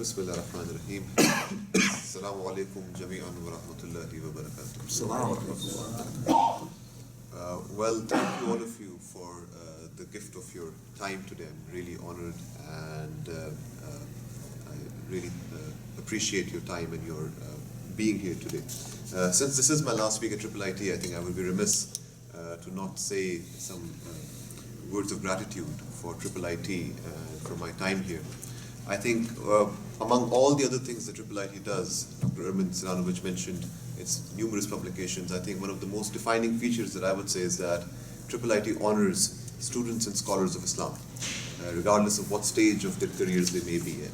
Bismillah ar-Rahman ar-Rahim. Assalamu alaikum jami'an wa rahmatullahi wa barakatuh. Well, thank you all of you for the gift of your time today. I'm really honored and I really appreciate your time and your being here today. Since this is my last week at IIIT, I think I will be remiss to not say some words of gratitude for IIIT for my time here. I think among all the other things that IIIT does, Dr. Ermin Siranovich mentioned its numerous publications. I think one of the most defining features that I would say is that IIIT honors students and scholars of Islam, regardless of what stage of their careers they may be at.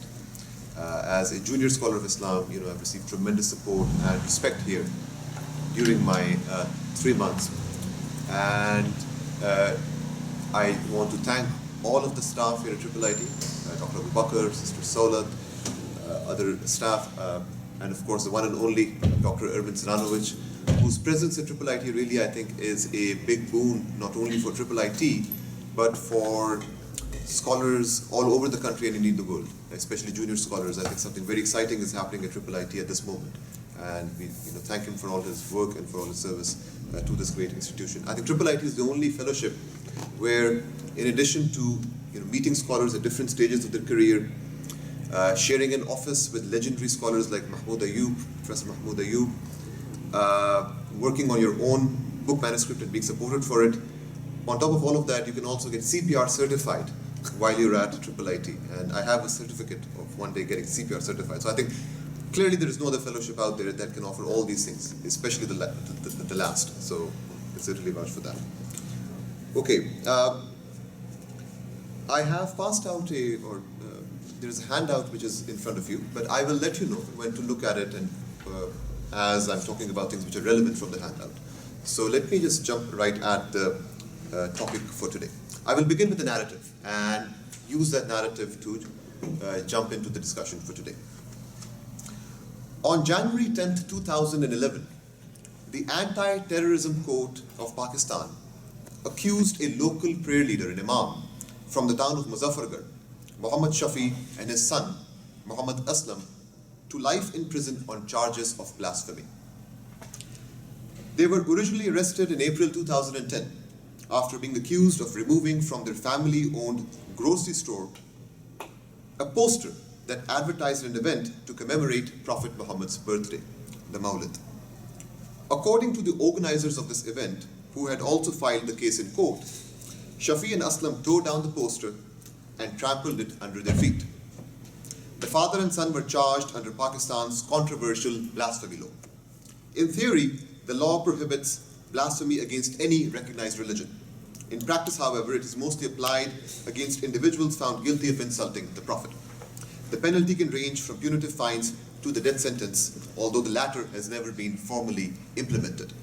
As a junior scholar of Islam, I've received tremendous support and respect here during my 3 months. And I want to thank all of the staff here at IIIT, Dr. Abu Bakr, Sister Solat, other staff, and of course the one and only Dr. Ermin Siranovich, whose presence at IIIT really I think is a big boon not only for IIIT but for scholars all over the country and indeed the world, especially junior scholars. I think something very exciting is happening at IIIT at this moment, and we thank him for all his work and for all his service to this great institution. I think IIIT is the only fellowship where, in addition to meeting scholars at different stages of their career, sharing an office with legendary scholars like Professor Mahmoud Ayub, working on your own book manuscript and being supported for it. On top of all of that, you can also get CPR certified while you're at IIIT. And I have a certificate of one day getting CPR certified. So I think clearly there is no other fellowship out there that can offer all these things, especially the last. So it's certainly vouch for that. Okay. I have passed out there's a handout which is in front of you, but I will let you know when to look at it and as I'm talking about things which are relevant from the handout. So let me just jump right at the topic for today. I will begin with the narrative and use that narrative to jump into the discussion for today. On January 10th, 2011, the Anti-Terrorism Court of Pakistan accused a local prayer leader, an imam, from the town of Muzaffargarh, Muhammad Shafi, and his son, Muhammad Aslam, to life in prison on charges of blasphemy. They were originally arrested in April 2010 after being accused of removing from their family-owned grocery store a poster that advertised an event to commemorate Prophet Muhammad's birthday, the Mawlid. According to the organizers of this event, who had also filed the case in court, Shafi and Aslam tore down the poster and trampled it under their feet. The father and son were charged under Pakistan's controversial blasphemy law. In theory, the law prohibits blasphemy against any recognized religion. In practice, however, it is mostly applied against individuals found guilty of insulting the Prophet. The penalty can range from punitive fines to the death sentence, although the latter has never been formally implemented.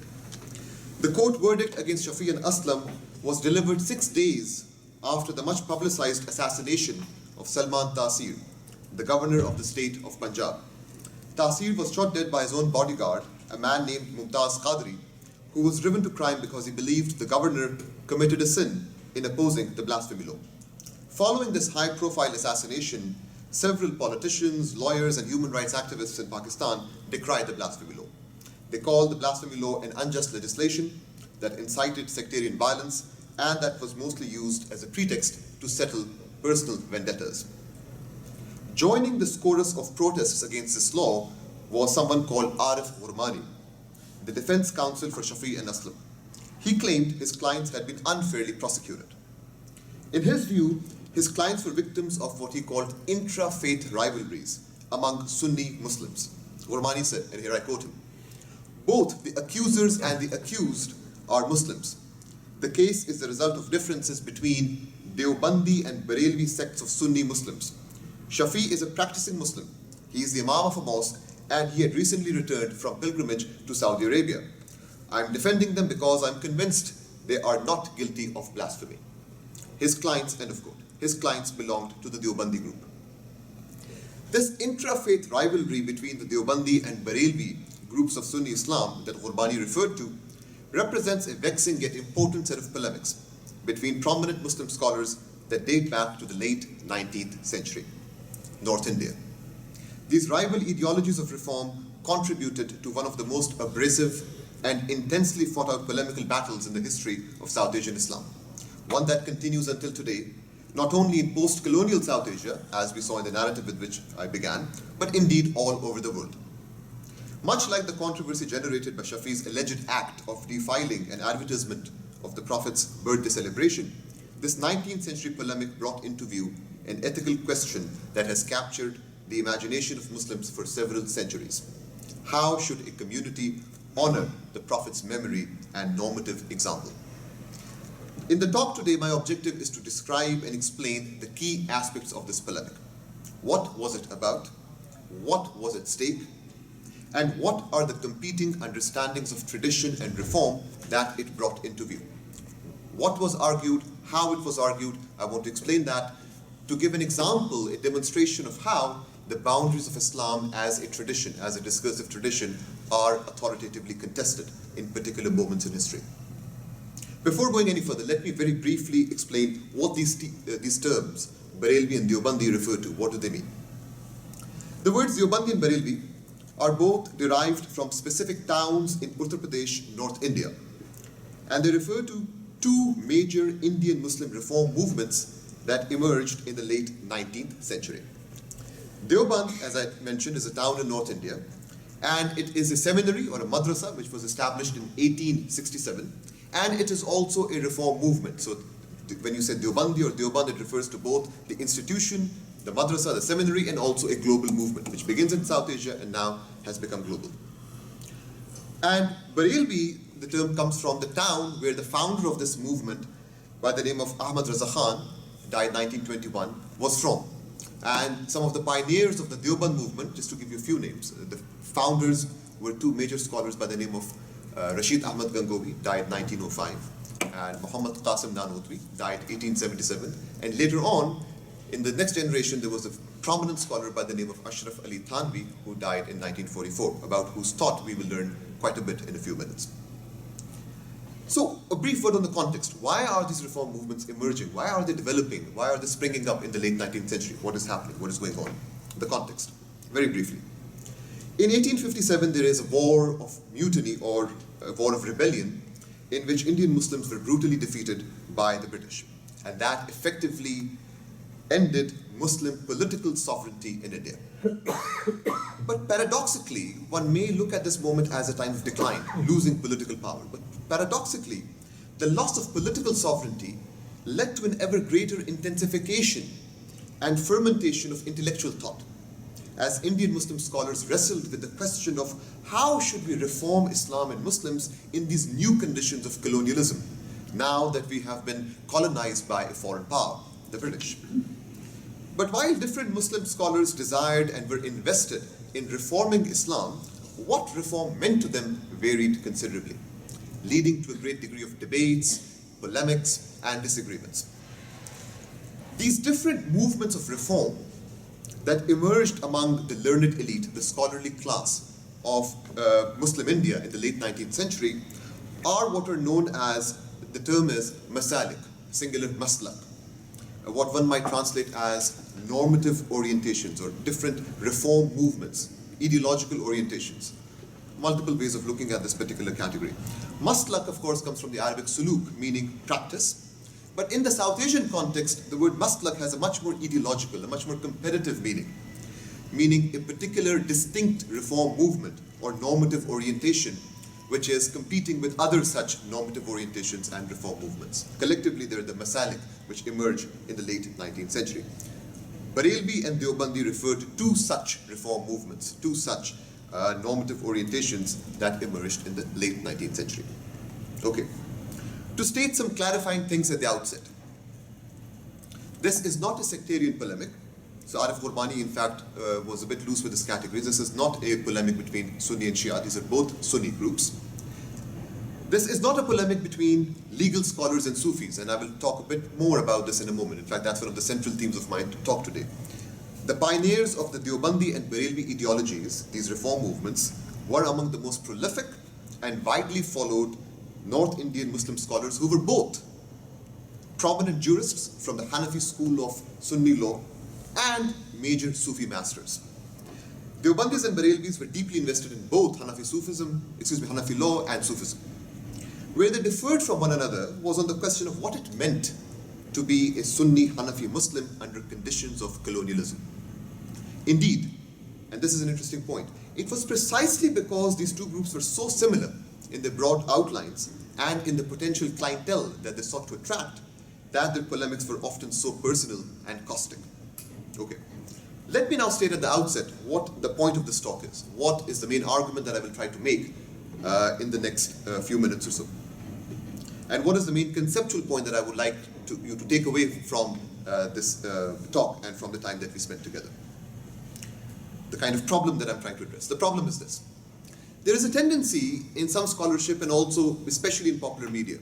The court verdict against Shafi and Aslam was delivered 6 days after the much publicized assassination of Salman Taseer, the governor of the state of Punjab. Taseer was shot dead by his own bodyguard, a man named Mumtaz Qadri, who was driven to crime because he believed the governor committed a sin in opposing the blasphemy law. Following this high-profile assassination, several politicians, lawyers, and human rights activists in Pakistan decried the blasphemy law. They called the blasphemy law an unjust legislation that incited sectarian violence and that was mostly used as a pretext to settle personal vendettas. Joining this chorus of protests against this law was someone called Arif Ghurmani, the defense counsel for Shafi and Aslam. He claimed his clients had been unfairly prosecuted. In his view, his clients were victims of what he called intra-faith rivalries among Sunni Muslims. Ghurmani said, and here I quote him, "Both the accusers and the accused are Muslims. The case is the result of differences between Deobandi and Barelvi sects of Sunni Muslims. Shafi is a practicing Muslim. He is the imam of a mosque and he had recently returned from pilgrimage to Saudi Arabia. I am defending them because I am convinced they are not guilty of blasphemy." His clients, end of quote, his clients belonged to the Deobandi group. This intra-faith rivalry between the Deobandi and Barelvi groups of Sunni Islam that Ghurmani referred to represents a vexing yet important set of polemics between prominent Muslim scholars that date back to the late 19th century, North India. These rival ideologies of reform contributed to one of the most abrasive and intensely fought out polemical battles in the history of South Asian Islam, one that continues until today, not only in post-colonial South Asia, as we saw in the narrative with which I began, but indeed all over the world. Much like the controversy generated by Shafi's alleged act of defiling an advertisement of the Prophet's birthday celebration, this 19th century polemic brought into view an ethical question that has captured the imagination of Muslims for several centuries. How should a community honor the Prophet's memory and normative example? In the talk today, my objective is to describe and explain the key aspects of this polemic. What was it about? What was at stake? And what are the competing understandings of tradition and reform that it brought into view? What was argued, how it was argued, I want to explain that, to give an example, a demonstration of how the boundaries of Islam as a tradition, as a discursive tradition, are authoritatively contested in particular moments in history. Before going any further, let me very briefly explain what these terms, Barelvi and Deobandi, refer to. What do they mean? The words Deobandi and Barelvi are both derived from specific towns in Uttar Pradesh, North India, and they refer to two major Indian Muslim reform movements that emerged in the late 19th century. Deoband, as I mentioned, is a town in North India, and it is a seminary or a madrasa which was established in 1867, and it is also a reform movement. So when you say Deobandi or Deoband, it refers to both the institution, the madrasa, the seminary, and also a global movement which begins in South Asia and now has become global. And Barelvi, the term comes from the town where the founder of this movement, by the name of Ahmad Raza Khan, died 1921, was from. And some of the pioneers of the Deoband movement, just to give you a few names, the founders were two major scholars by the name of Rashid Ahmad Gangohi, died 1905, and Muhammad Qasim Nanotwi, died 1877, and later on, in the next generation, there was a prominent scholar by the name of SherAli Tareen, who died in 1944, about whose thought we will learn quite a bit in a few minutes. So, a brief word on the context. Why are these reform movements emerging? Why are they developing? Why are they springing up in the late 19th century? What is happening? What is going on? The context, very briefly. In 1857, there is a war of mutiny or a war of rebellion in which Indian Muslims were brutally defeated by the British. And that effectively ended Muslim political sovereignty in India. But paradoxically, one may look at this moment as a time of decline, losing political power. But paradoxically, the loss of political sovereignty led to an ever greater intensification and fermentation of intellectual thought, as Indian Muslim scholars wrestled with the question of how should we reform Islam and Muslims in these new conditions of colonialism, now that we have been colonized by a foreign power, the British. But while different Muslim scholars desired and were invested in reforming Islam, what reform meant to them varied considerably, leading to a great degree of debates, polemics, and disagreements. These different movements of reform that emerged among the learned elite, the scholarly class of Muslim India in the late 19th century, are what are known as, the term is masalik, singular maslak, what one might translate as normative orientations or different reform movements, ideological orientations. Multiple ways of looking at this particular category. Maslak, of course, comes from the Arabic suluk, meaning practice. But in the South Asian context, the word maslak has a much more ideological, a much more competitive meaning a particular distinct reform movement or normative orientation which is competing with other such normative orientations and reform movements. Collectively, they're the masalik which emerged in the late 19th century. Barelvi and Deobandi refer to two such reform movements, two such normative orientations that emerged in the late 19th century. Okay. To state some clarifying things at the outset, this is not a sectarian polemic. So Arif Qurbani, in fact, was a bit loose with this category. This is not a polemic between Sunni and Shia. These are both Sunni groups. This is not a polemic between legal scholars and Sufis, and I will talk a bit more about this in a moment. In fact, that's one of the central themes of my talk today. The pioneers of the Deobandi and Barelvi ideologies, these reform movements, were among the most prolific and widely followed North Indian Muslim scholars who were both prominent jurists from the Hanafi school of Sunni law and major Sufi masters. Deobandis and Barelvis were deeply invested in both Hanafi law and Sufism. Where they differed from one another was on the question of what it meant to be a Sunni Hanafi Muslim under conditions of colonialism. Indeed, and this is an interesting point, it was precisely because these two groups were so similar in their broad outlines and in the potential clientele that they sought to attract that their polemics were often so personal and caustic. Okay. Let me now state at the outset what the point of this talk is. What is the main argument that I will try to make in the next few minutes or so? And what is the main conceptual point that I would like you to take away from this talk and from the time that we spent together? The kind of problem that I'm trying to address. The problem is this. There is a tendency in some scholarship and also especially in popular media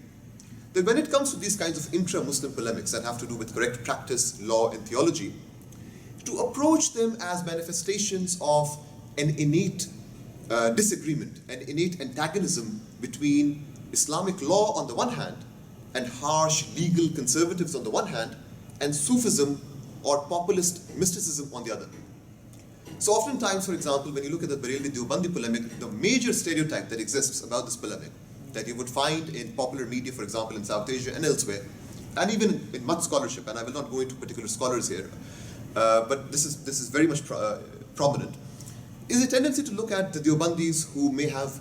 that when it comes to these kinds of intra-Muslim polemics that have to do with correct practice, law, and theology, to approach them as manifestations of an innate disagreement, an innate antagonism between Islamic law on the one hand and harsh legal conservatives on the one hand, and Sufism or populist mysticism on the other. So oftentimes, for example, when you look at the Barelvi-Deobandi polemic, the major stereotype that exists about this polemic that you would find in popular media, for example, in South Asia and elsewhere, and even in much scholarship, and I will not go into particular scholars here, but this is very much prominent, is a tendency to look at the Deobandis who may have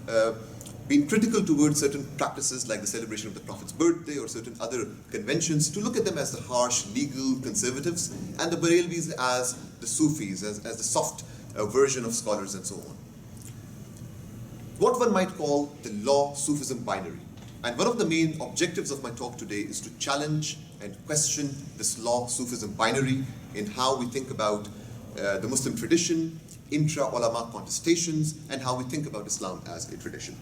been critical towards certain practices like the celebration of the Prophet's birthday or certain other conventions, to look at them as the harsh legal conservatives, and the Barelvis as the Sufis, as the soft version of scholars and so on. What one might call the law-Sufism binary. And one of the main objectives of my talk today is to challenge and question this law-Sufism binary in how we think about the Muslim tradition, intra-ulama contestations, and how we think about Islam as a tradition.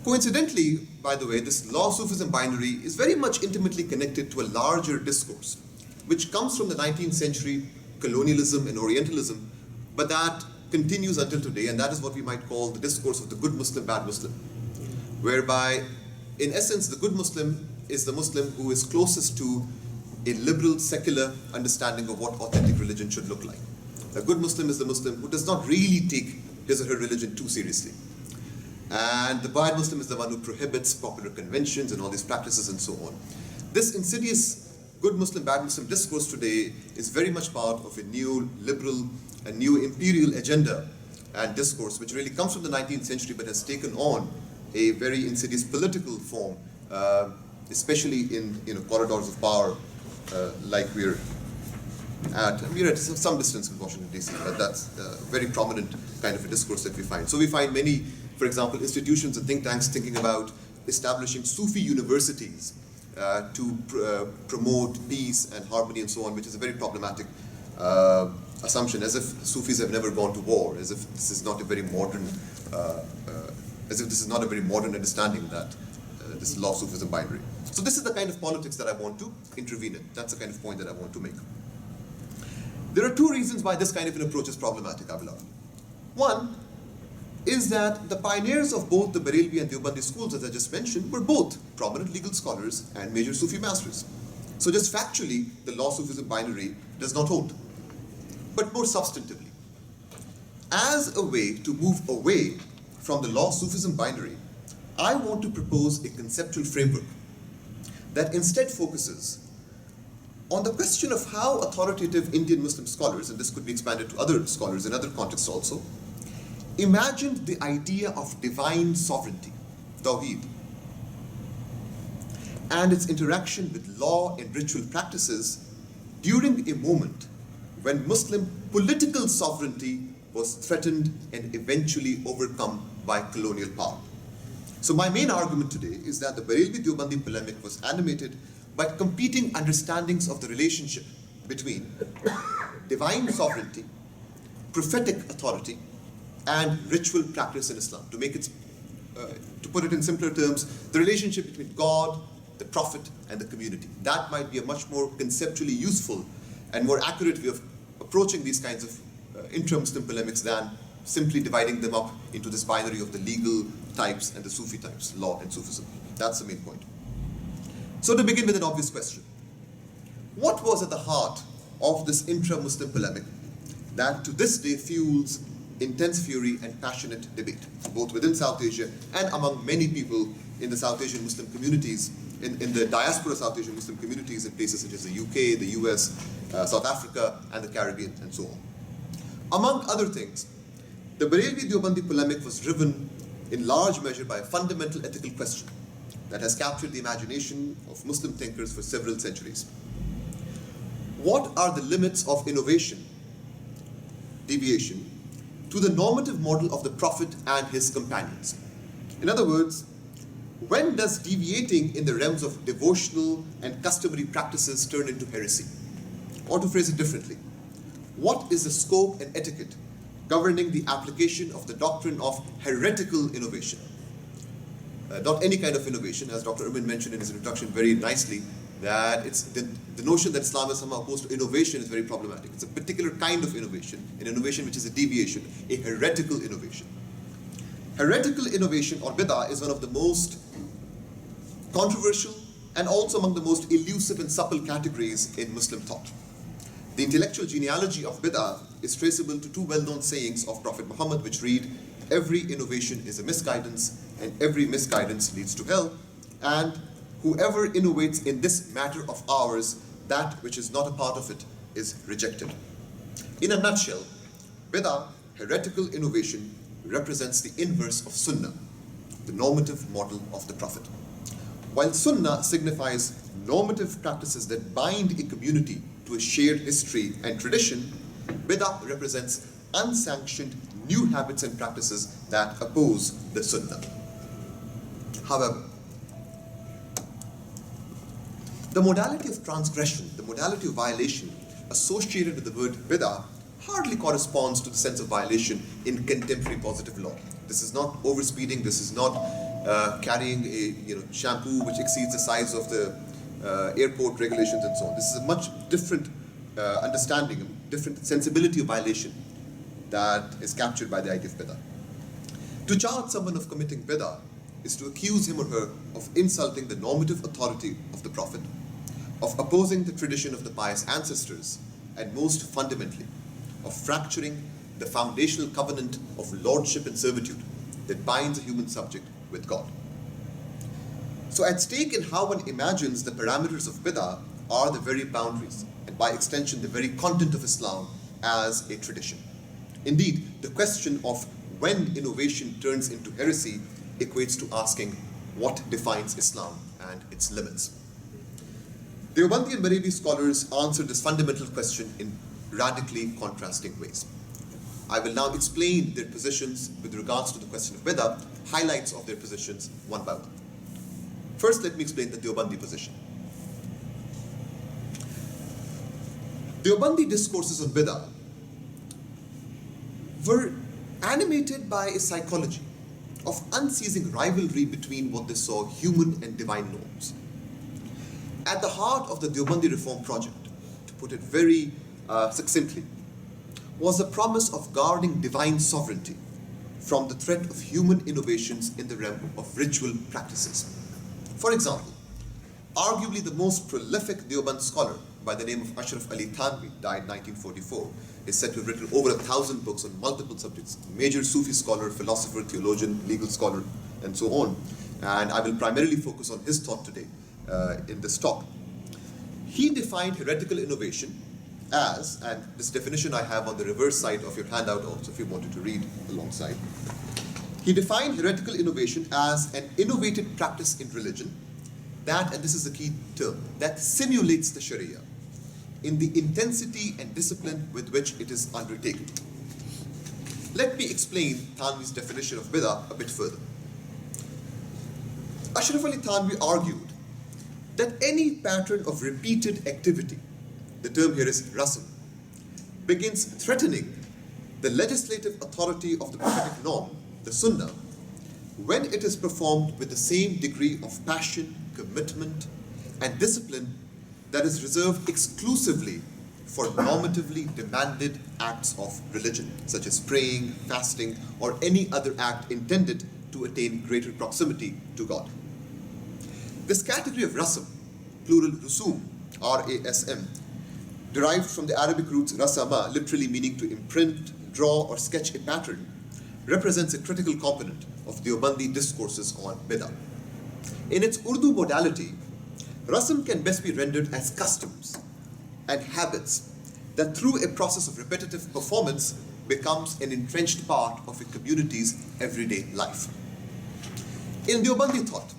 Coincidentally, by the way, this law-Sufism binary is very much intimately connected to a larger discourse, which comes from the 19th century colonialism and Orientalism, but that continues until today, and that is what we might call the discourse of the good Muslim, bad Muslim, whereby, in essence, the good Muslim is the Muslim who is closest to a liberal, secular understanding of what authentic religion should look like. A good Muslim is the Muslim who does not really take his or her religion too seriously. And the bad Muslim is the one who prohibits popular conventions and all these practices and so on. This insidious good Muslim, bad Muslim discourse today is very much part of a new liberal, a new imperial agenda and discourse, which really comes from the 19th century but has taken on a very insidious political form, especially in corridors of power, like we're at some distance in Washington, D.C., but that's a very prominent kind of a discourse that we find. So we find many, for example, institutions and think tanks thinking about establishing Sufi universities to promote peace and harmony and so on, which is a very problematic assumption, as if Sufis have never gone to war, as if this is not a very modern, understanding that this law-Sufism binary. So this is the kind of politics that I want to intervene in. That's the kind of point that I want to make. There are two reasons why this kind of an approach is problematic, I will argue. One is that the pioneers of both the Barelvi and Deobandi schools, as I just mentioned, were both prominent legal scholars and major Sufi masters. So just factually, the law-Sufism binary does not hold. But more substantively, as a way to move away from the law-Sufism binary, I want to propose a conceptual framework that instead focuses on the question of how authoritative Indian Muslim scholars, and this could be expanded to other scholars in other contexts also, imagined the idea of divine sovereignty, Tawheed, and its interaction with law and ritual practices during a moment when Muslim political sovereignty was threatened and eventually overcome by colonial power. So my main argument today is that the Barelvi-Deobandi polemic was animated by competing understandings of the relationship between divine sovereignty, prophetic authority, and ritual practice in Islam. To make it, to put it in simpler terms, the relationship between God, the Prophet, and the community. That might be a much more conceptually useful and more accurate way of approaching these kinds of intra-Muslim polemics than simply dividing them up into this binary of the legal types and the Sufi types, law and Sufism. That's the main point. So to begin with an obvious question, what was at the heart of this intra-Muslim polemic that to this day fuels intense fury and passionate debate, both within South Asia and among many people in the South Asian Muslim communities, in the diaspora South Asian Muslim communities in places such as the UK, the US, South Africa, and the Caribbean, and so on. Among other things, the Barelvi-Deobandi polemic was driven in large measure by a fundamental ethical question that has captured the imagination of Muslim thinkers for several centuries. What are the limits of innovation, deviation, to the normative model of the Prophet and his companions? In other words, when does deviating in the realms of devotional and customary practices turn into heresy? Or to phrase it differently, what is the scope and etiquette governing the application of the doctrine of heretical innovation? Not any kind of innovation, as Dr. Urban mentioned in his introduction very nicely, that it's the notion that Islam is somehow opposed to innovation is very problematic. It's a particular kind of innovation, an innovation which is a deviation, a heretical innovation. Heretical innovation, or bid'ah, is one of the most controversial and also among the most elusive and supple categories in Muslim thought. The intellectual genealogy of bid'ah is traceable to two well-known sayings of Prophet Muhammad, which read, "Every innovation is a misguidance, and every misguidance leads to hell, and whoever innovates in this matter of ours, that which is not a part of it is rejected." In a nutshell, bid'ah, heretical innovation, represents the inverse of sunnah, the normative model of the Prophet. While sunnah signifies normative practices that bind a community to a shared history and tradition, bid'ah represents unsanctioned new habits and practices that oppose the sunnah. However, the modality of transgression, the modality of violation associated with the word bid'ah hardly corresponds to the sense of violation in contemporary positive law. This is not overspeeding, this is not carrying a shampoo which exceeds the size of the airport regulations and so on. This is a much different understanding, a different sensibility of violation that is captured by the idea of bid'ah. To charge someone of committing bid'ah is to accuse him or her of insulting the normative authority of the Prophet, of opposing the tradition of the pious ancestors, and most fundamentally, of fracturing the foundational covenant of lordship and servitude that binds a human subject with God. So at stake in how one imagines the parameters of bid'ah are the very boundaries, and by extension the very content of Islam as a tradition. Indeed, the question of when innovation turns into heresy equates to asking what defines Islam and its limits. Deobandi and Barelvi scholars answer this fundamental question in radically contrasting ways. I will now explain their positions with regards to the question of bid'ah, highlights of their positions one by one. First, let me explain the Deobandi position. Deobandi discourses on bid'ah were animated by a psychology of unceasing rivalry between what they saw human and divine norms. At the heart of the Deobandi reform project, to put it very succinctly, was the promise of guarding divine sovereignty from the threat of human innovations in the realm of ritual practices. For example, arguably the most prolific Deoband scholar by the name of SherAli Tareen, died 1944, is said to have written over 1,000 books on multiple subjects, major Sufi scholar, philosopher, theologian, legal scholar, and so on. And I will primarily focus on his thought today in this talk. He defined heretical innovation as, and this definition I have on the reverse side of your handout also if you wanted to read alongside. He defined heretical innovation as an innovated practice in religion that, and this is the key term, that simulates the Sharia in the intensity and discipline with which it is undertaken. Let me explain Thanvi's definition of bid'ah a bit further. SherAli Tareen argued that any pattern of repeated activity, the term here is rasm, begins threatening the legislative authority of the prophetic norm, the sunnah, when it is performed with the same degree of passion, commitment, and discipline that is reserved exclusively for normatively demanded acts of religion, such as praying, fasting, or any other act intended to attain greater proximity to God. This category of rasm, plural rusum, R-A-S-M, derived from the Arabic roots rasama, literally meaning to imprint, draw, or sketch a pattern, represents a critical component of Deobandi discourses on bid'ah. In its Urdu modality, rasm can best be rendered as customs and habits that through a process of repetitive performance becomes an entrenched part of a community's everyday life. In Deobandi thought,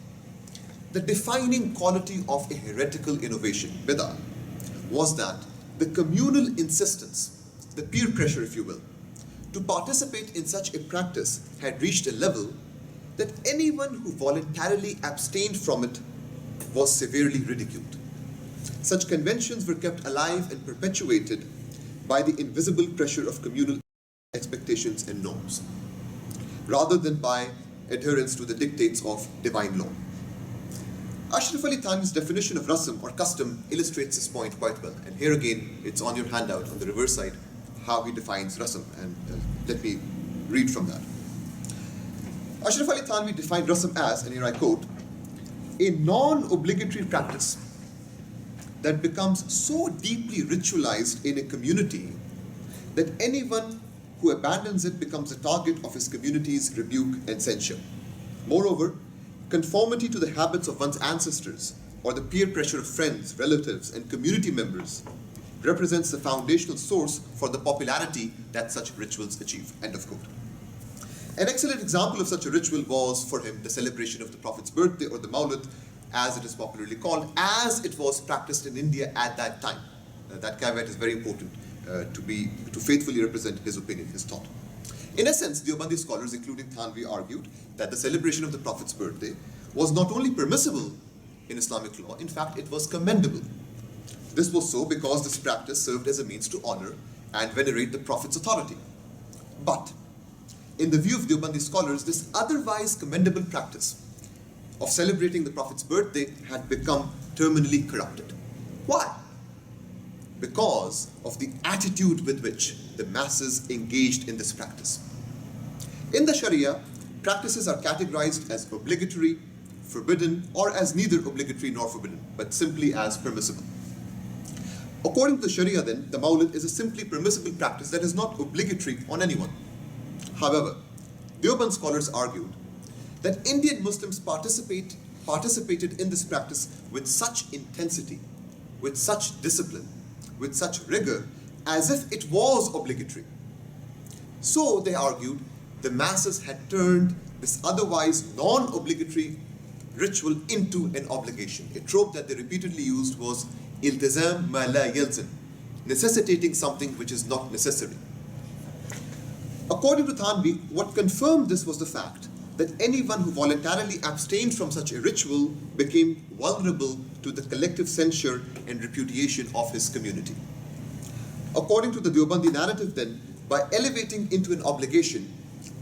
the defining quality of a heretical innovation, bid'ah, was that the communal insistence, the peer pressure if you will, to participate in such a practice had reached a level that anyone who voluntarily abstained from it was severely ridiculed. Such conventions were kept alive and perpetuated by the invisible pressure of communal expectations and norms, rather than by adherence to the dictates of divine law. Ashraf Ali Thanvi's definition of rasm or custom illustrates this point quite well. And here again, it's on your handout on the reverse side how he defines rasm. And let me read from that. Ashraf Ali Thanvi defined rasm as, and here I quote, a non-obligatory practice that becomes so deeply ritualized in a community that anyone who abandons it becomes a target of his community's rebuke and censure. Moreover, conformity to the habits of one's ancestors or the peer pressure of friends, relatives, and community members represents the foundational source for the popularity that such rituals achieve. End of quote. An excellent example of such a ritual was for him the celebration of the Prophet's birthday, or the Mawlid, as it is popularly called, as it was practiced in India at that time. That caveat is very important to faithfully represent his opinion, his thought. In essence, Deobandi scholars, including Thanvi, argued that the celebration of the Prophet's birthday was not only permissible in Islamic law, in fact, it was commendable. This was so because this practice served as a means to honor and venerate the Prophet's authority. But, in the view of Deobandi scholars, this otherwise commendable practice of celebrating the Prophet's birthday had become terminally corrupted. Why? Because of the attitude with which the masses engaged in this practice. In the Sharia, practices are categorized as obligatory, forbidden, or as neither obligatory nor forbidden, but simply as permissible. According to the Sharia then, the Mawlid is a simply permissible practice that is not obligatory on anyone. However, Deoband scholars argued that Indian Muslims participated in this practice with such intensity, with such discipline, with such rigor, as if it was obligatory. So, they argued, the masses had turned this otherwise non-obligatory ritual into an obligation. A trope that they repeatedly used was iltizam ma la yalzam, necessitating something which is not necessary. According to Thanvi, what confirmed this was the fact that anyone who voluntarily abstained from such a ritual became vulnerable to the collective censure and repudiation of his community. According to the Deobandi narrative then, by elevating into an obligation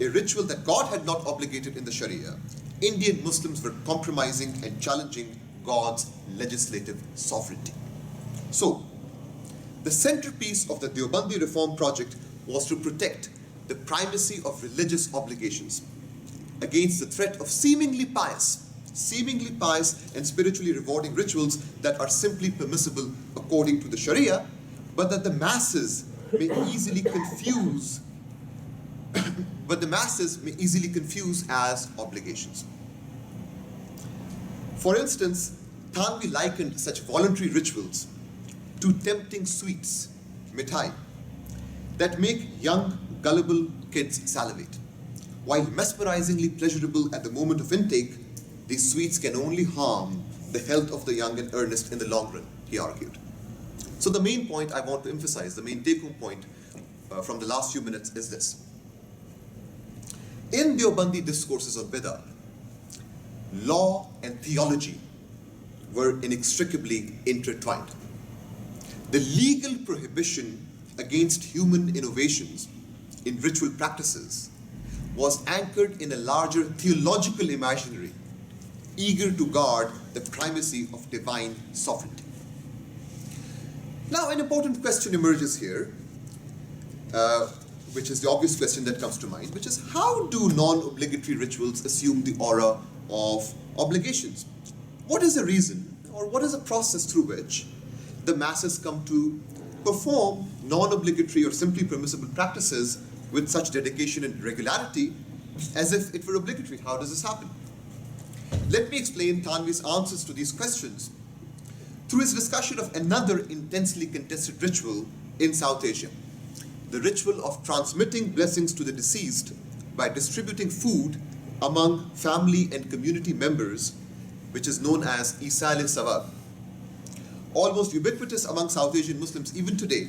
a ritual that God had not obligated in the Sharia, Indian Muslims were compromising and challenging God's legislative sovereignty. So, the centerpiece of the Deobandi reform project was to protect the primacy of religious obligations against the threat of seemingly pious and spiritually rewarding rituals that are simply permissible according to the Sharia, but that the masses may easily confuse as obligations. For instance, Thanvi likened such voluntary rituals to tempting sweets, mithai, that make young, gullible kids salivate. While mesmerizingly pleasurable at the moment of intake, these sweets can only harm the health of the young and earnest in the long run, he argued. So the main point I want to emphasize, the main take-home point from the last few minutes is this. In Deobandi discourses on bid'ah, law and theology were inextricably intertwined. The legal prohibition against human innovations in ritual practices was anchored in a larger theological imaginary, eager to guard the primacy of divine sovereignty. Now, an important question emerges here, which is the obvious question that comes to mind, which is how do non-obligatory rituals assume the aura of obligations? What is the reason, or what is the process through which the masses come to perform non-obligatory or simply permissible practices with such dedication and regularity as if it were obligatory. How does this happen? Let me explain Thanvi's answers to these questions through his discussion of another intensely contested ritual in South Asia, the ritual of transmitting blessings to the deceased by distributing food among family and community members, which is known as Isal-e Sawab. Almost ubiquitous among South Asian Muslims even today,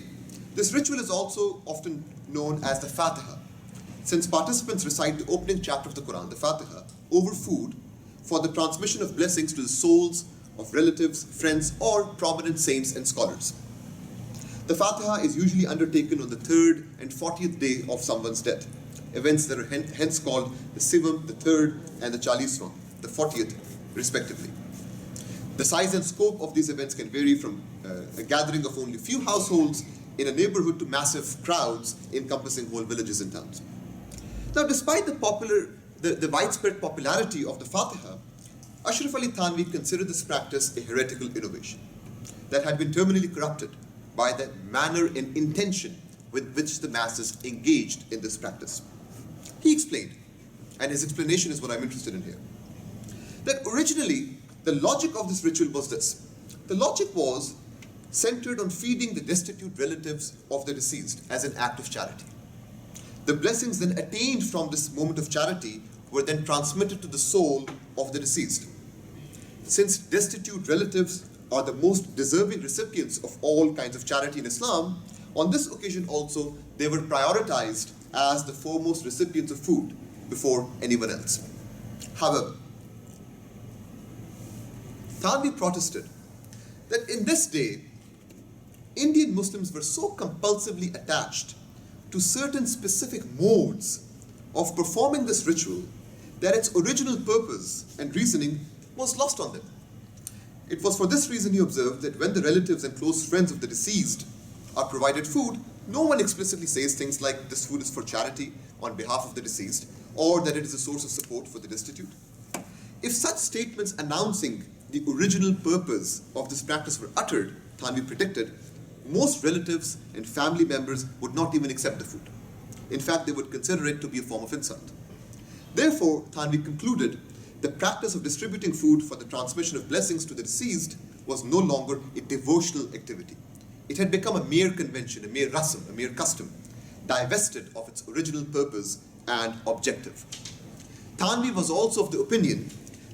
this ritual is also often known as the Fatiha, since participants recite the opening chapter of the Quran, the Fatiha, over food for the transmission of blessings to the souls of relatives, friends, or prominent saints and scholars. The Fatiha is usually undertaken on the 3rd and 40th day of someone's death, events that are hence called the Sivam, the 3rd, and the Chaliswan, the 40th, respectively. The size and scope of these events can vary from a gathering of only a few households in a neighborhood to massive crowds encompassing whole villages and towns. Now, despite the widespread popularity of the Fatiha, Ashraf Ali Thanvi considered this practice a heretical innovation that had been terminally corrupted by the manner and intention with which the masses engaged in this practice. He explained, and his explanation is what I'm interested in here, that originally the logic of this ritual was this. The logic was centered on feeding the destitute relatives of the deceased as an act of charity. The blessings then attained from this moment of charity were then transmitted to the soul of the deceased. Since destitute relatives are the most deserving recipients of all kinds of charity in Islam, on this occasion also they were prioritized as the foremost recipients of food before anyone else. However, Thanvi protested that in this day, Indian Muslims were so compulsively attached to certain specific modes of performing this ritual that its original purpose and reasoning was lost on them. It was for this reason, he observed, that when the relatives and close friends of the deceased are provided food, no one explicitly says things like this food is for charity on behalf of the deceased, or that it is a source of support for the destitute. If such statements announcing the original purpose of this practice were uttered, Thanvi predicted, most relatives and family members would not even accept the food. In fact, they would consider it to be a form of insult. Therefore, Thanvi concluded the practice of distributing food for the transmission of blessings to the deceased was no longer a devotional activity. It had become a mere convention, a mere rasm, a mere custom, divested of its original purpose and objective. Thanvi was also of the opinion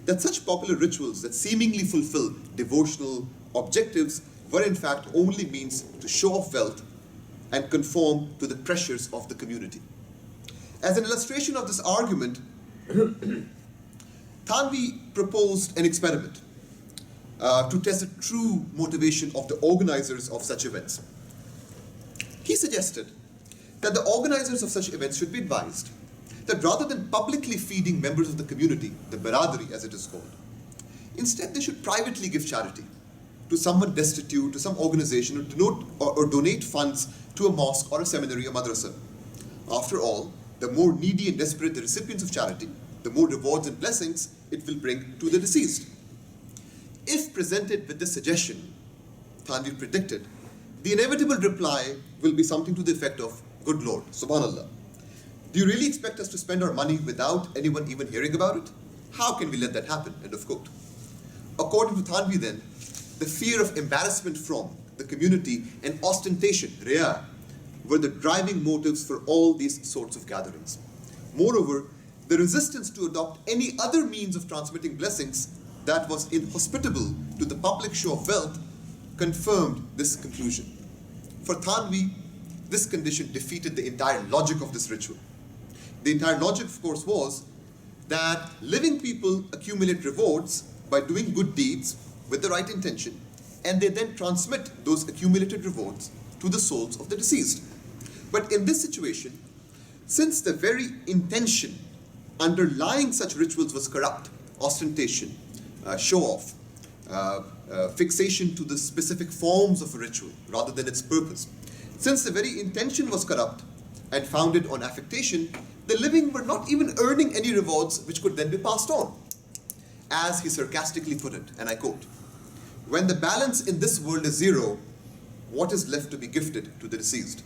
that such popular rituals that seemingly fulfill devotional objectives were in fact only means to show off wealth and conform to the pressures of the community. As an illustration of this argument, Thanvi proposed an experiment to test the true motivation of the organizers of such events. He suggested that the organizers of such events should be advised that rather than publicly feeding members of the community, the Baradari as it is called, instead they should privately give charity to someone destitute, to some organization, or donate funds to a mosque or a seminary or madrasa. After all, the more needy and desperate the recipients of charity, the more rewards and blessings it will bring to the deceased. If presented with this suggestion, Thanvi predicted, the inevitable reply will be something to the effect of, "Good Lord, Subhanallah, do you really expect us to spend our money without anyone even hearing about it? How can we let that happen?" End of quote. According to Thanvi then, the fear of embarrassment from the community and ostentation, riya, were the driving motives for all these sorts of gatherings. Moreover, the resistance to adopt any other means of transmitting blessings that was inhospitable to the public show of wealth confirmed this conclusion. For Thanvi, this condition defeated the entire logic of this ritual. The entire logic, of course, was that living people accumulate rewards by doing good deeds with the right intention, and they then transmit those accumulated rewards to the souls of the deceased. But in this situation, since the very intention underlying such rituals was corrupt, ostentation, show-off, fixation to the specific forms of a ritual rather than its purpose, since the very intention was corrupt and founded on affectation, the living were not even earning any rewards which could then be passed on. As he sarcastically put it, and I quote, "When the balance in this world is zero, what is left to be gifted to the deceased?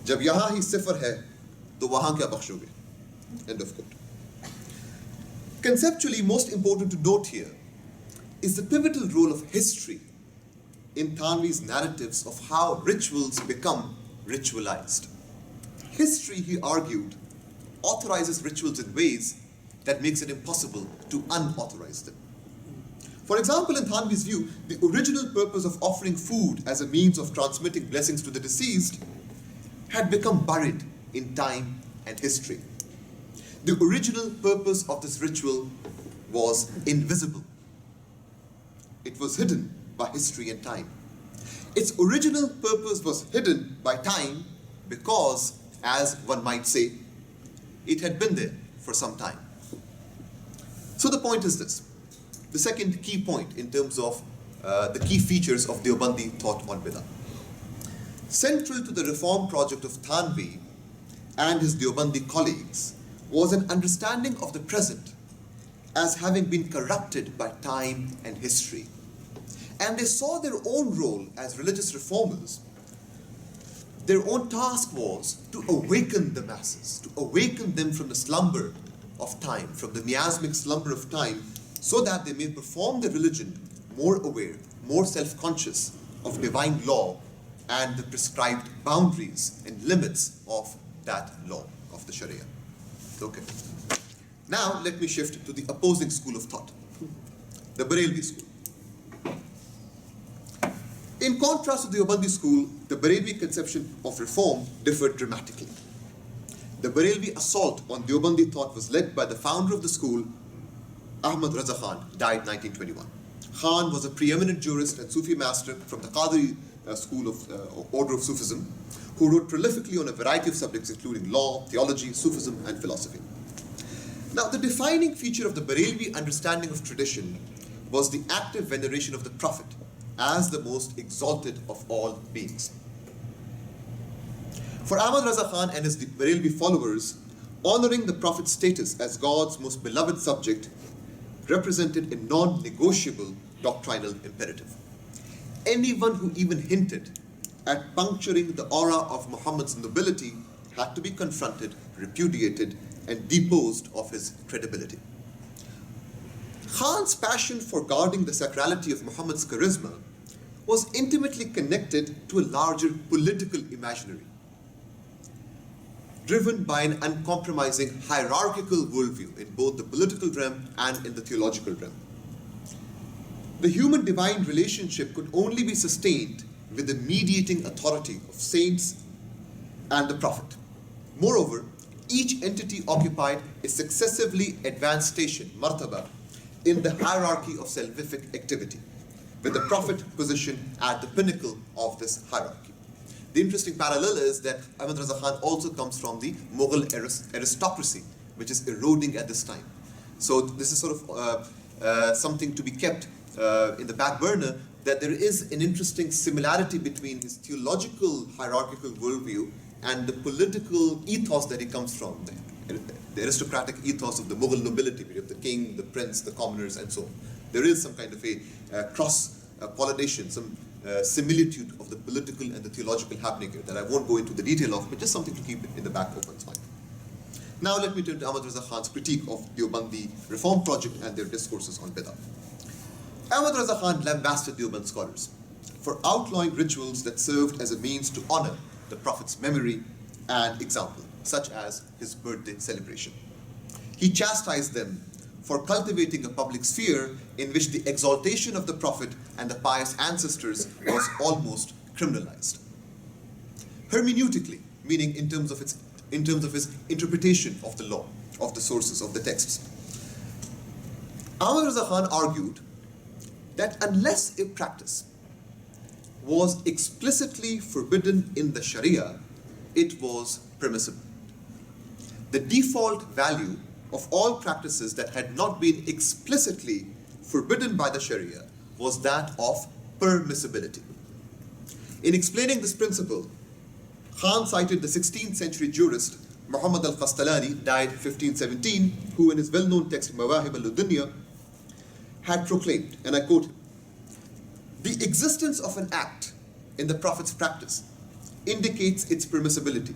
जब यहाँ ही सिफर है, तो वहाँ क्या बख्शोगे? End of quote. Conceptually, most important to note here is the pivotal role of history in Thanvi's narratives of how rituals become ritualized. History, he argued, authorizes rituals in ways that makes it impossible to unauthorize them. For example, in Thanvi's view, the original purpose of offering food as a means of transmitting blessings to the deceased had become buried in time and history. The original purpose of this ritual was invisible. It was hidden by history and time. Its original purpose was hidden by time because, as one might say, it had been there for some time. So the point is this. The second key point in terms of the key features of Deobandi thought on Bid'ah. Central to the reform project of Thanvi and his Deobandi colleagues was an understanding of the present as having been corrupted by time and history. And they saw their own role as religious reformers. Their own task was to awaken the masses, to awaken them from the slumber of time, from the miasmic slumber of time, so that they may perform their religion more aware, more self-conscious of divine law and the prescribed boundaries and limits of that law, of the Sharia. Okay. Now let me shift to the opposing school of thought, the Barelvi school. In contrast to the Deobandi school, the Barelvi conception of reform differed dramatically. The Barelvi assault on Deobandi thought was led by the founder of the school, Ahmad Raza Khan, died 1921. Khan was a preeminent jurist and Sufi master from the Qadri school of order of Sufism, who wrote prolifically on a variety of subjects including law, theology, Sufism, and philosophy. Now, the defining feature of the Barelvi understanding of tradition was the active veneration of the Prophet as the most exalted of all beings. For Ahmad Raza Khan and his Barelvi followers, honoring the Prophet's status as God's most beloved subject represented a non-negotiable doctrinal imperative. Anyone who even hinted at puncturing the aura of Muhammad's nobility had to be confronted, repudiated, and deposed of his credibility. Khan's passion for guarding the sacrality of Muhammad's charisma was intimately connected to a larger political imaginary, driven by an uncompromising hierarchical worldview in both the political realm and in the theological realm. The human-divine relationship could only be sustained with the mediating authority of saints and the Prophet. Moreover, each entity occupied a successively advanced station, martaba, in the hierarchy of salvific activity, with the Prophet positioned at the pinnacle of this hierarchy. The interesting parallel is that Ahmad Raza Khan also comes from the Mughal aristocracy, which is eroding at this time. So this is sort of something to be kept in the back burner, that there is an interesting similarity between his theological hierarchical worldview and the political ethos that he comes from, the aristocratic ethos of the Mughal nobility, of the king, the prince, the commoners, and so on. There is some kind of a cross-pollination, some similitude of the political and the theological happening here that I won't go into the detail of, but just something to keep in the back of one's mind. Now let me turn to Ahmad Raza Khan's critique of Deobandi reform project and their discourses on Bid'ah. Ahmad Raza Khan lambasted Deoband scholars for outlawing rituals that served as a means to honor the Prophet's memory and example, such as his birthday celebration. He chastised them for cultivating a public sphere in which the exaltation of the Prophet and the pious ancestors was almost criminalized. Hermeneutically, meaning in terms of his interpretation of the law, of the sources, of the texts. Ahmad Raza Khan argued that unless a practice was explicitly forbidden in the Sharia, it was permissible. The default value of all practices that had not been explicitly forbidden by the Sharia was that of permissibility. In explaining this principle, Khan cited the 16th century jurist Muhammad al-Qastalani, died 1517, who in his well-known text Mawahib al-Dunya had proclaimed, and I quote him, "The existence of an act in the Prophet's practice indicates its permissibility.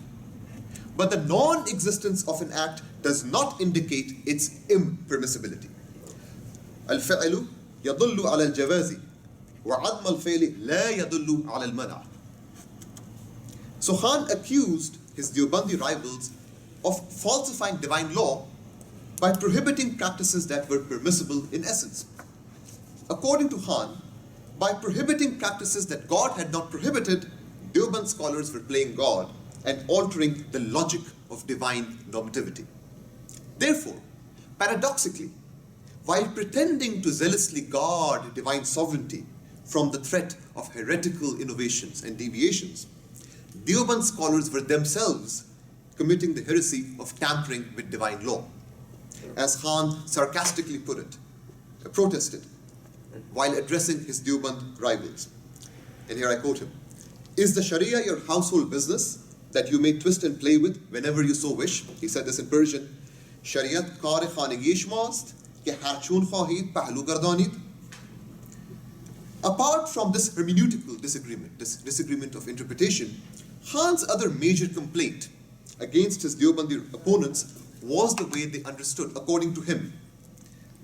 But the non-existence of an act does not indicate its impermissibility. الفعل يدل على الجواز وعدم الفعل لا يدل على المنع. So Khan accused his Deobandi rivals of falsifying divine law by prohibiting practices that were permissible in essence. According to Khan, by prohibiting practices that God had not prohibited, Deoband scholars were playing God and altering the logic of divine normativity. Therefore, paradoxically, while pretending to zealously guard divine sovereignty from the threat of heretical innovations and deviations, Deoband scholars were themselves committing the heresy of tampering with divine law. As Khan sarcastically put it, protested while addressing his Deoband rivals. And here I quote him: "Is the Sharia your household business that you may twist and play with whenever you so wish?" He said this in Persian. "Shariat kar khanagi shmast ke harchun khahid pahlu gardanid." Apart from this hermeneutical disagreement, this disagreement of interpretation, Khan's other major complaint against his Deobandi opponents was the way they understood, according to him,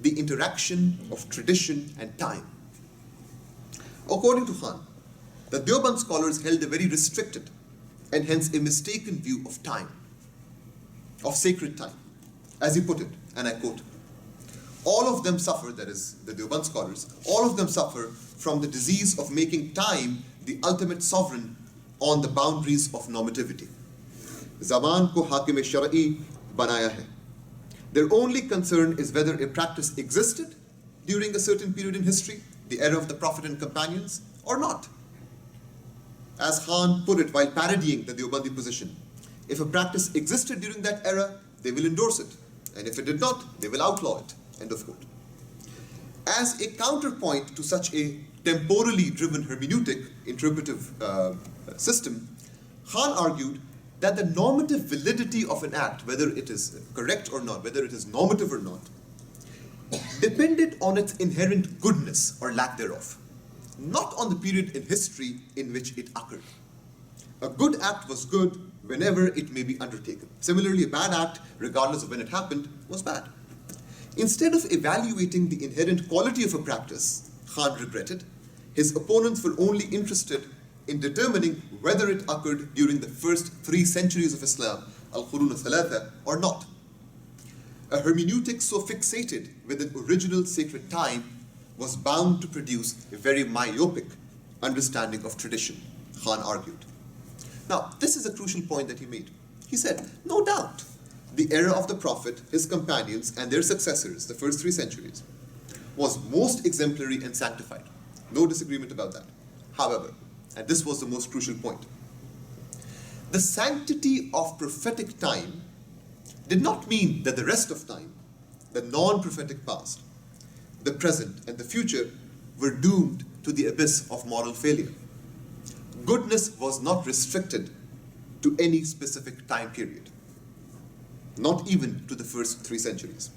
the interaction of tradition and time. According to Khan, the Deoband scholars held a very restricted and hence a mistaken view of time, of sacred time. As he put it, and I quote, "All of them suffer," that is, the Deoband scholars, "all of them suffer from the disease of making time the ultimate sovereign on the boundaries of normativity. Zaman ko hakim shar'i banaya hai. Their only concern is whether a practice existed during a certain period in history, the era of the Prophet and companions, or not. As Khan put it while parodying the Deobandi position, if a practice existed during that era, they will endorse it, and if it did not, they will outlaw it." End of quote. As a counterpoint to such a temporally driven hermeneutic interpretive system, Khan argued that the normative validity of an act, whether it is correct or not, whether it is normative or not, depended on its inherent goodness or lack thereof, not on the period in history in which it occurred. A good act was good whenever it may be undertaken. Similarly, a bad act, regardless of when it happened, was bad. Instead of evaluating the inherent quality of a practice, Khan regretted, his opponents were only interested in determining whether it occurred during the first 3 centuries of Islam, al-Qurun al-Thalatha, or not. A hermeneutic so fixated with an original sacred time was bound to produce a very myopic understanding of tradition, Khan argued. Now, this is a crucial point that he made. He said, no doubt, the era of the Prophet, his companions, and their successors, the first 3 centuries, was most exemplary and sanctified. No disagreement about that. However, and this was the most crucial point, the sanctity of prophetic time did not mean that the rest of time, the non-prophetic past, the present, and the future were doomed to the abyss of moral failure. Goodness was not restricted to any specific time period, not even to the first 3 centuries.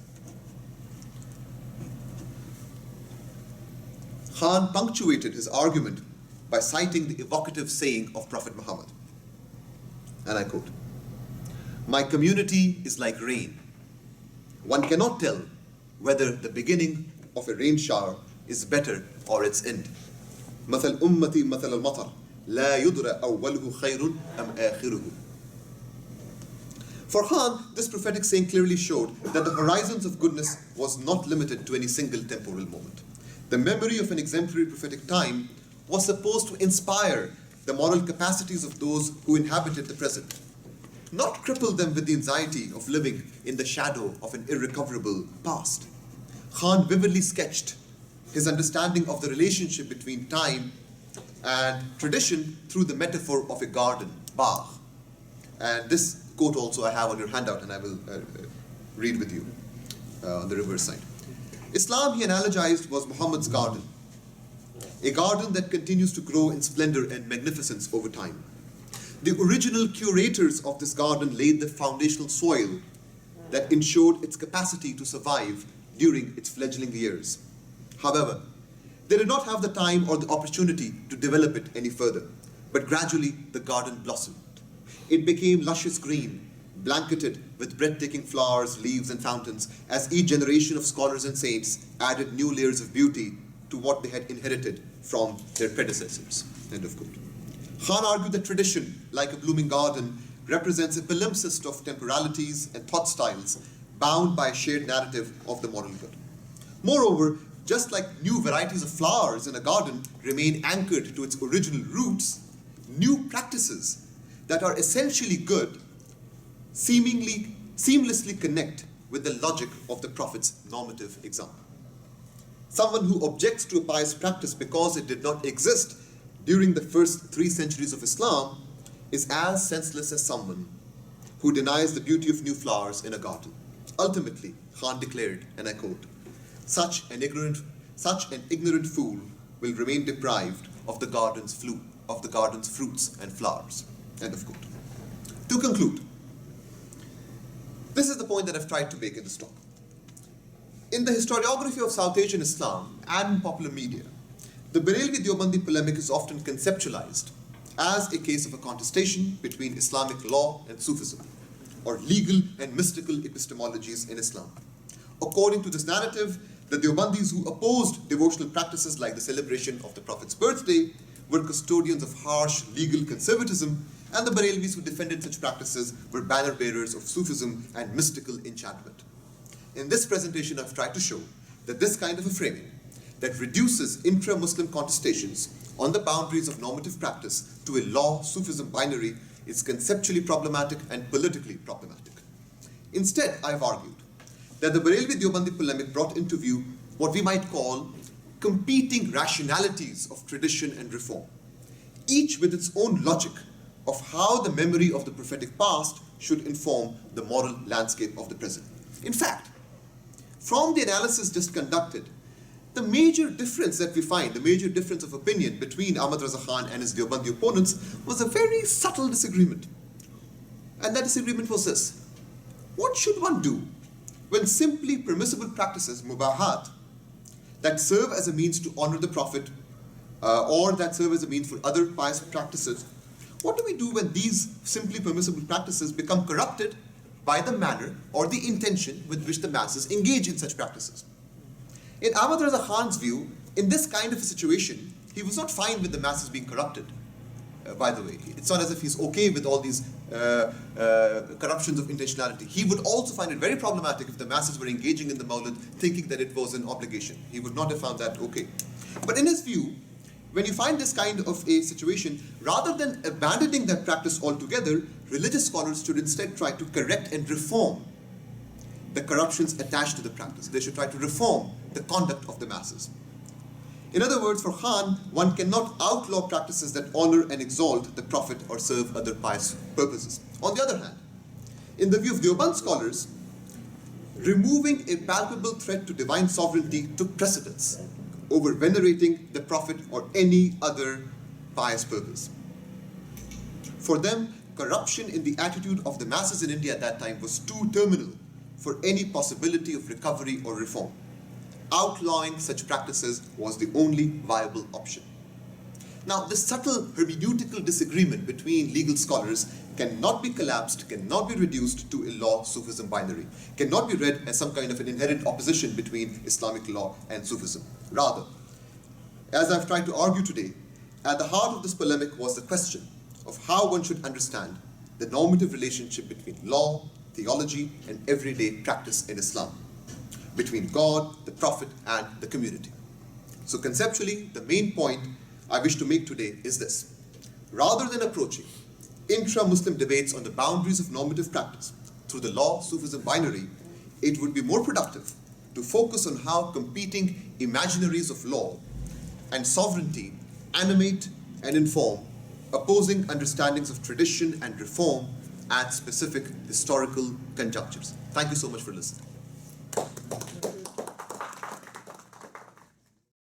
Khan punctuated his argument by citing the evocative saying of Prophet Muhammad, and I quote, "My community is like rain. One cannot tell whether the beginning of a rain shower is better or its end. مثل أمتي مثل المطر لا يدرى أوله خير أم آخره." For Khan, this prophetic saying clearly showed that the horizons of goodness was not limited to any single temporal moment. The memory of an exemplary prophetic time was supposed to inspire the moral capacities of those who inhabited the present, not cripple them with the anxiety of living in the shadow of an irrecoverable past. Khan vividly sketched his understanding of the relationship between time and tradition through the metaphor of a garden, bagh. And this quote also I have on your handout, and I will read with you on the reverse side. Islam, he analogized, was Muhammad's garden, a garden that continues to grow in splendor and magnificence over time. The original curators of this garden laid the foundational soil that ensured its capacity to survive during its fledgling years. However, they did not have the time or the opportunity to develop it any further. But gradually, the garden blossomed. It became luscious green, blanketed with breathtaking flowers, leaves, and fountains, as each generation of scholars and saints added new layers of beauty to what they had inherited from their predecessors. End of quote. Khan argued that tradition, like a blooming garden, represents a palimpsest of temporalities and thought styles bound by a shared narrative of the moral good. Moreover, just like new varieties of flowers in a garden remain anchored to its original roots, new practices that are essentially good seamlessly connect with the logic of the Prophet's normative example. Someone who objects to a pious practice because it did not exist during the first 3 centuries of Islam is as senseless as someone who denies the beauty of new flowers in a garden. Ultimately, Khan declared, and I quote, such an ignorant fool will remain deprived of the garden's fruits and flowers. End of quote. To conclude, this is the point that I've tried to make in this talk. In the historiography of South Asian Islam and in popular media, the Barelvi-Deobandi polemic is often conceptualized as a case of a contestation between Islamic law and Sufism, or legal and mystical epistemologies in Islam. According to this narrative, the Deobandis who opposed devotional practices like the celebration of the Prophet's birthday were custodians of harsh legal conservatism, and the Barelvis who defended such practices were banner bearers of Sufism and mystical enchantment. In this presentation, I've tried to show that this kind of a framing that reduces intra-Muslim contestations on the boundaries of normative practice to a law-Sufism binary is conceptually problematic and politically problematic. Instead, I've argued that the Barelvi-Deobandi polemic brought into view what we might call competing rationalities of tradition and reform, each with its own logic of how the memory of the prophetic past should inform the moral landscape of the present. In fact, from the analysis just conducted, the major difference that we find, the major difference of opinion between Ahmad Raza Khan and his Deobandi opponents was a very subtle disagreement. And that disagreement was this: what should one do when simply permissible practices, mubahat, that serve as a means to honor the Prophet or that serve as a means for other pious practices, what do we do when these simply permissible practices become corrupted by the manner or the intention with which the masses engage in such practices? In Ahmad Raza Khan's view, in this kind of a situation, he was not fine with the masses being corrupted. By the way, it's not as if he's okay with all these corruptions of intentionality. He would also find it very problematic if the masses were engaging in the Mawlid thinking that it was an obligation. He would not have found that okay. But in his view, when you find this kind of a situation, rather than abandoning that practice altogether, religious scholars should instead try to correct and reform the corruptions attached to the practice. They should try to reform the conduct of the masses. In other words, for Khan, one cannot outlaw practices that honor and exalt the Prophet or serve other pious purposes. On the other hand, in the view of Deoband scholars, removing a palpable threat to divine sovereignty took precedence over venerating the Prophet or any other pious purpose. For them, corruption in the attitude of the masses in India at that time was too terminal for any possibility of recovery or reform. Outlawing such practices was the only viable option. Now, this subtle hermeneutical disagreement between legal scholars cannot be collapsed, cannot be reduced to a law-Sufism binary, cannot be read as some kind of an inherent opposition between Islamic law and Sufism. Rather, as I've tried to argue today, at the heart of this polemic was the question of how one should understand the normative relationship between law, theology, and everyday practice in Islam, between God, the Prophet, and the community. So conceptually, the main point I wish to make today is this: rather than approaching intra-Muslim debates on the boundaries of normative practice through the law-Sufism binary, it would be more productive to focus on how competing imaginaries of law and sovereignty animate and inform opposing understandings of tradition and reform at specific historical conjunctures. Thank you so much for listening.